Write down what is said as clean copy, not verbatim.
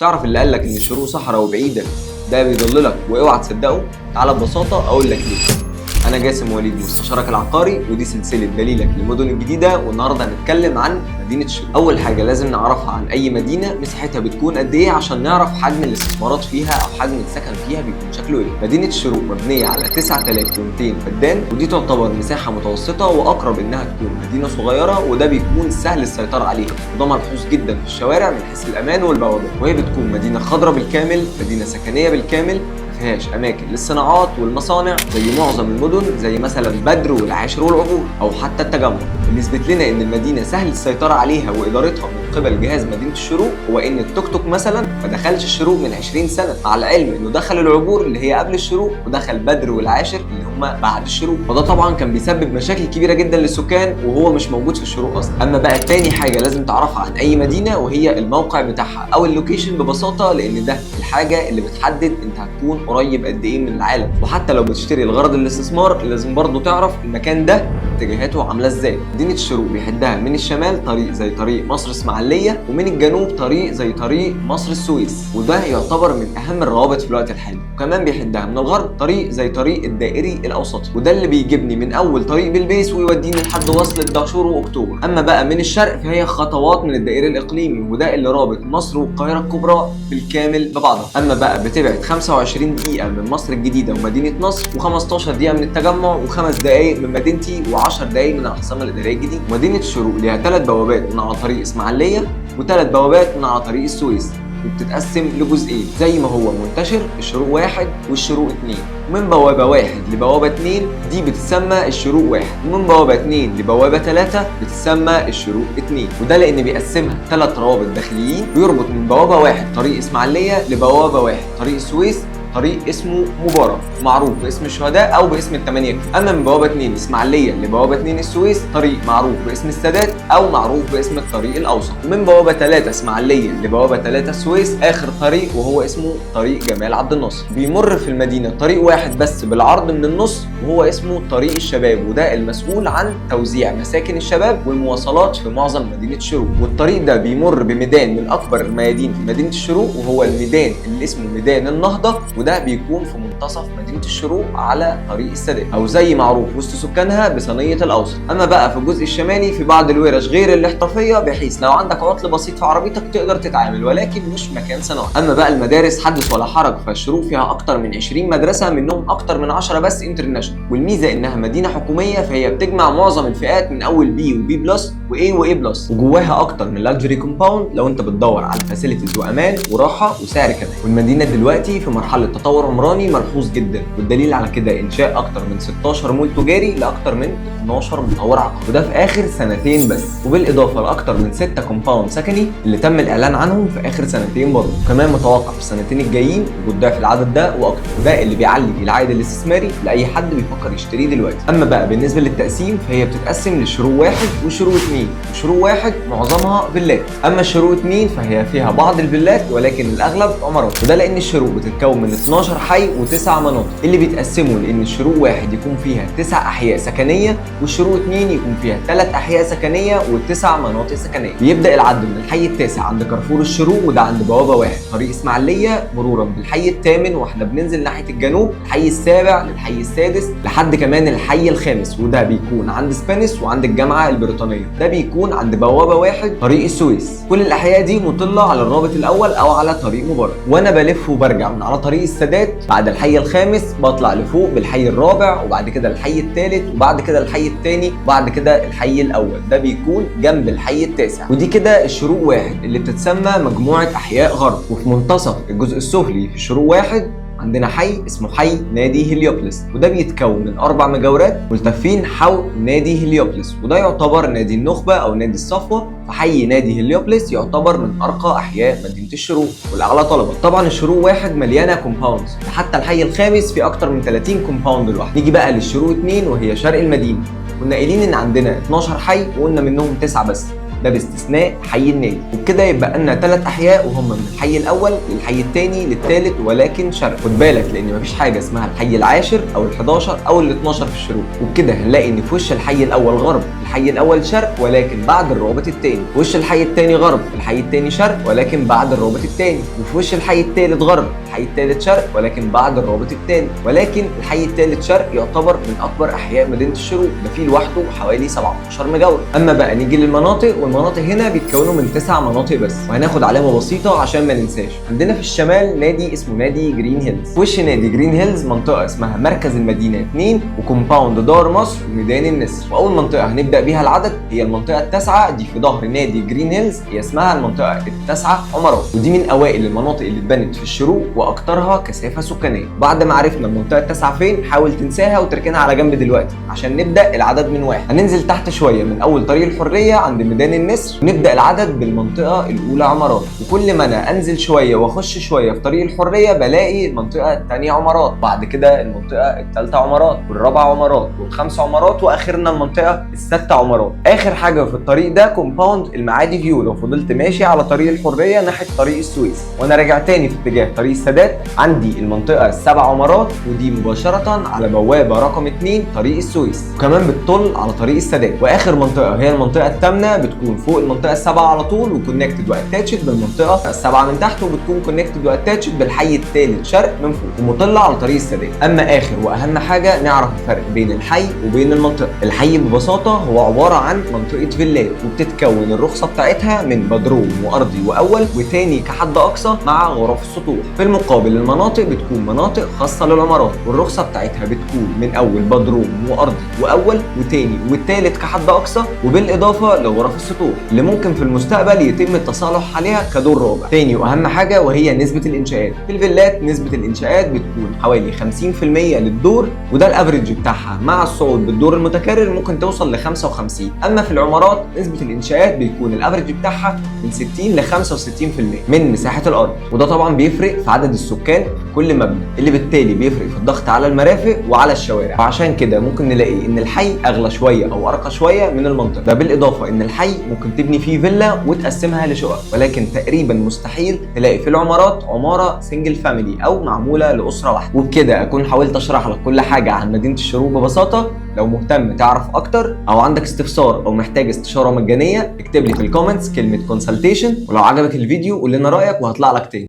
تعرف اللي قالك ان الشروق صحراء وبعيده ده بيضللك واوعى تصدقه؟ تعالى ببساطه اقول لك ليه. انا جاسم وليد مستشارك العقاري، ودي سلسله دليلك للمدن الجديده، والنهارده هنتكلم عن مدينه الشروق. اول حاجه لازم نعرفها عن اي مدينه مساحتها بتكون قد ايه عشان نعرف حجم الاستثمارات فيها او حجم السكن فيها بيكون شكله ايه. مدينه الشروق مبنيه على 9200 فدان، ودي تعتبر مساحه متوسطه واقرب انها تكون مدينه صغيره، وده بيكون سهل السيطره عليها، وده ملحوظ جدا في الشوارع من حيث الامان والبوابات. وهي بتكون مدينه خضراء بالكامل، مدينه سكنيه بالكامل، مفيهاش اماكن للصناعات والمصانع زي معظم المدن زي مثلا بدر والعاشر والعبور او حتى التجمع. اللي يثبت لنا ان المدينه سهل السيطره عليها وادارتها من قبل جهاز مدينه الشروق هو ان التوك توك مثلا ما دخلش الشروق من 20 سنه، مع العلم انه دخل العبور اللي هي قبل الشروق، ودخل بدر والعاشر اللي هم بعد الشروق، وده طبعا كان بيسبب مشاكل كبيره جدا للسكان وهو مش موجود في الشروق اصلا. اما بقى تاني حاجه لازم تعرفها عن اي مدينه وهي الموقع بتاعها او اللوكيشن ببساطه، لان ده الحاجه اللي بتحدد انت هتكون قريب قد ايه من العالم. وحتى لو بتشتري لغرض الاستثمار لازم برضو تعرف المكان ده اتجاهاته عامله ازاي. مدينه الشروق بيحدها من الشمال طريق زي طريق مصر اسماعيليه، ومن الجنوب طريق زي طريق مصر السويس، وده يعتبر من اهم الروابط في الوقت الحالي. وكمان بيحدها من الغرب طريق زي طريق الدائري الاوسطي، وده اللي بيجيبني من اول طريق بلبيس ويوديني لحد وصل الدهشور واكتوبر. اما بقى من الشرق فهي خطوات من الدائري الاقليمي، وده اللي رابط مصر والقاهره الكبرى بالكامل ببعضها. اما بقى بتبعد 25 دقيقه من مصر الجديده ومدينه نصر، و15 دقيقه من التجمع، و5 دقائق من مدينتي، و10 دقائق من العاصمه الاداريه الجديده. مدينه الشروق ليها 3 بوابات من على طريق اسماعيليه، و3 بوابات من على طريق السويس، وبتتقسم لجزئين زي ما هو منتشر، الشروق 1 والشروق 2. ومن بوابه 1 لبوابه 2 دي بتسمى الشروق 1، ومن بوابه 2 لبوابه 3 بتسمى الشروق 2. وده لان بيقسمها 3 روابط داخليين، ويربط من بوابه 1 طريق اسماعيليه لبوابه 1 طريق السويس، طريق اسمه مبارك معروف باسم الشهداء او باسم الثمانية. اما من بوابه 2 اسماعيليه لبوابه 2 السويس طريق معروف باسم السادات او معروف باسم الطريق الاوسط. ومن بوابه 3 اسماعيليه لبوابه 3 السويس اخر طريق وهو اسمه طريق جمال عبد الناصر. بيمر في المدينه طريق واحد بس بالعرض من النص وهو اسمه طريق الشباب، وده المسؤول عن توزيع مساكن الشباب والمواصلات في معظم مدينه الشروق. والطريق ده بيمر بميدان من اكبر الميادين في مدينه الشروق، وهو الميدان اللي اسمه ميدان النهضه، وده بيكون في منتصف مدينه الشروق على طريق السادات، او زي معروف وسط سكانها بصينيه الاوسط. اما بقى في الجزء الشمالي في بعض الورش غير الاحترافيه، بحيث لو عندك عطل بسيط في عربيتك تقدر تتعامل، ولكن مش مكان صناعي. اما بقى المدارس حدث ولا حرج، فالشروق فيها اكتر من 20 مدرسه، منهم اكتر من 10 بس انترناشونال. والميزه انها مدينه حكوميه، فهي بتجمع معظم الفئات من اول بي وبي بلس واي واي بلس، وجواها اكتر من لاكجري كومباوند لو انت بتدور على فاسيلتيز وامان وراحه وسعر كمان. والمدينه دلوقتي في مرحله تطور عمراني ملحوظ جدا، والدليل على كده انشاء اكتر من 16 مول تجاري لاكتر من 12 مطور عقاري، وده في اخر سنتين بس، وبالاضافه لاكتر من 6 كومباوند سكني اللي تم الاعلان عنهم في اخر سنتين برضه. وكمان متوقع في السنتين الجايين وجود ضعف العدد ده واكتر، وده اللي بيعلي العائد الاستثماري لاي حد بيفكر يشتريه دلوقتي. اما بقى بالنسبه للتقسيم فهي بتتقسم لشروق 1 وشروق 2. شروق 1 معظمها فيلات، اما الشروق 2 فهي فيها بعض الفيلات ولكن الاغلب عمارات، وده لان الشروق بتتكون من 12 حي و9 مناطق اللي بيتقسموا لان الشروق 1 يكون فيها 9 احياء سكنيه، والشروق 2 يكون فيها 3 احياء سكنيه و9 مناطق سكنيه. بيبدا العد من الحي التاسع عند كارفور الشروق، وده عند بوابه 1 طريق اسماعيليه، مرورا بالحي الثامن واحنا بننزل ناحيه الجنوب، الحي السابع للحي السادس لحد كمان الحي الخامس، وده بيكون عند سبانيس وعند الجامعه البريطانيه، ده بيكون عند بوابه 1 طريق السويس. كل الاحياء دي مطله على الرابط الاول او على طريق مبارك، وانا بلف وبرجع من على طريق السادات بعد الحي الخامس بطلع لفوق بالحي الرابع، وبعد كده الحي الثالث، وبعد كده الحي الثاني، وبعد كده الحي الاول، ده بيكون جنب الحي التاسع. ودي كده الشروق 1 اللي بتتسمى مجموعه احياء غرب. وفي منتصف الجزء السفلي في شروق 1 عندنا حي اسمه حي نادي هليوبلس، وده بيتكون من 4 مجاورات ملتفين حول نادي هليوبلس، وده يعتبر نادي النخبه او نادي الصفوه. فحي نادي هليوبلس يعتبر من ارقى احياء مدينه الشروق والاعلى طلبه. طبعا الشروق 1 مليانه كومباوندز، حتى الحي الخامس في اكتر من 30 كومباوند لوحده. نيجي بقى للشروق 2 وهي شرق المدينه، كنا قايلين ان عندنا 12 حي وقلنا منهم 9 بس، ده باستثناء حي النادي. وبكده يبقى لنا 3 احياء، وهم من الحي الاول للحي الثاني للثالث ولكن شرق. خد بالك لان مفيش حاجه اسمها الحي العاشر او ال11 او ال12 في الشروق. وبكده هنلاقي ان في وش الحي الاول غرب الحي الاول شرق ولكن بعد الرابط الثاني، في وش الحي الثاني غرب الحي الثاني شرق ولكن بعد الرابط الثاني، وفي وش الحي الثالث غرب الحي الثالث شرق ولكن بعد الرابط الثاني. ولكن الحي الثالث شرق يعتبر من اكبر احياء مدينه الشروق، ده فيه لوحده حوالي 17 مجاور. اما بقى نيجي للمناطق، والمناطق هنا بيتكونوا من 9 مناطق بس، وهناخد علامه بسيطه عشان ما ننساش. عندنا في الشمال نادي اسمه نادي جرين هيلز، في وش نادي جرين هيلز منطقه اسمها مركز المدينه 2 وكومباوند دار مصر وميدان النسر. واول منطقه هنبدا بيها العدد هي المنطقه التاسعه، دي في ظهر نادي جرين هيلز، هي اسمها المنطقه التاسعه عمارات، ودي من اوائل المناطق اللي اتبنت في الشروق واكثرها كثافه سكانيه. بعد ما عرفنا المنطقه التاسعه فين، حاول تنساها وتركنها على جنب دلوقتي عشان نبدا العدد من 1. هننزل تحت شويه من اول طريق الحريه عند ميدان النسر، ونبدا العدد بالمنطقه الاولى عمارات. وكل ما انا انزل شويه واخش شويه في طريق الحريه بلاقي المنطقه الثانيه عمارات، بعد كده المنطقه الثالثه عمارات، والرابعه عمارات، والخامسه عمارات، واخرنا المنطقه السادسه عمارات. اخر حاجه في الطريق ده كومباوند المعادي فيو. لو فضلت ماشي على طريق الحريه ناحيه طريق السويس وانا راجع تاني في اتجاه طريق السادات، عندي المنطقه السبع عمارات، ودي مباشره على بوابه رقم 2 طريق السويس، وكمان بتطل على طريق السادات. واخر منطقه هي المنطقه الثامنه، بتكون فوق المنطقه السابعه على طول وكونكتد واتاتشد بالمنطقه السابعه من تحت، وبتكون كونكتد واتاتشد بالحي الثالث شرق من فوق ومطله على طريق السادات. اما اخر واهم حاجه نعرف الفرق بين الحي وبين المنطقه. الحي ببساطه هو عباره عن منطقه فيلات، وبتتكون الرخصه بتاعتها من بدروم وارضي واول وتاني كحد اقصى مع غرف السطوح. في المقابل المناطق بتكون مناطق خاصه للعمارات، والرخصه بتاعتها بتكون من اول بدروم وارضي واول وتاني والتالت كحد اقصى، وبالاضافه لغرف السطوح اللي ممكن في المستقبل يتم التصالح عليها كدور رابع. تاني واهم حاجه وهي نسبه الانشاءات. في الفيلات نسبه الانشاءات بتكون حوالي 50% للدور، وده الافريج بتاعها، مع الصعود بالدور المتكرر ممكن توصل ل 55. اما في العمارات نسبه الانشاءات بيكون الافريج بتاعها من 60 ل 65% من مساحه الارض، وده طبعا بيفرق في عدد السكان في كل مبنى، اللي بالتالي بيفرق في الضغط على المرافق وعلى الشوارع. وعشان كده ممكن نلاقي ان الحي اغلى شويه او ارقى شويه من المنطقه. ده بالاضافه ان الحي ممكن تبني فيه فيلا وتقسمها لشقق، ولكن تقريبا مستحيل تلاقي في العمارات عماره سنجل فاميلي او معموله لاسره واحده. وبكده اكون حاولت اشرح لك كل حاجه عن مدينه الشروق ببساطه. لو مهتم تعرف اكتر او عندك استفسار او محتاج استشاره مجانيه، اكتب لي في الكومنتس كلمه كونسلتيشن، ولو عجبك الفيديو قول لنا رايك وهطلع لك تاني.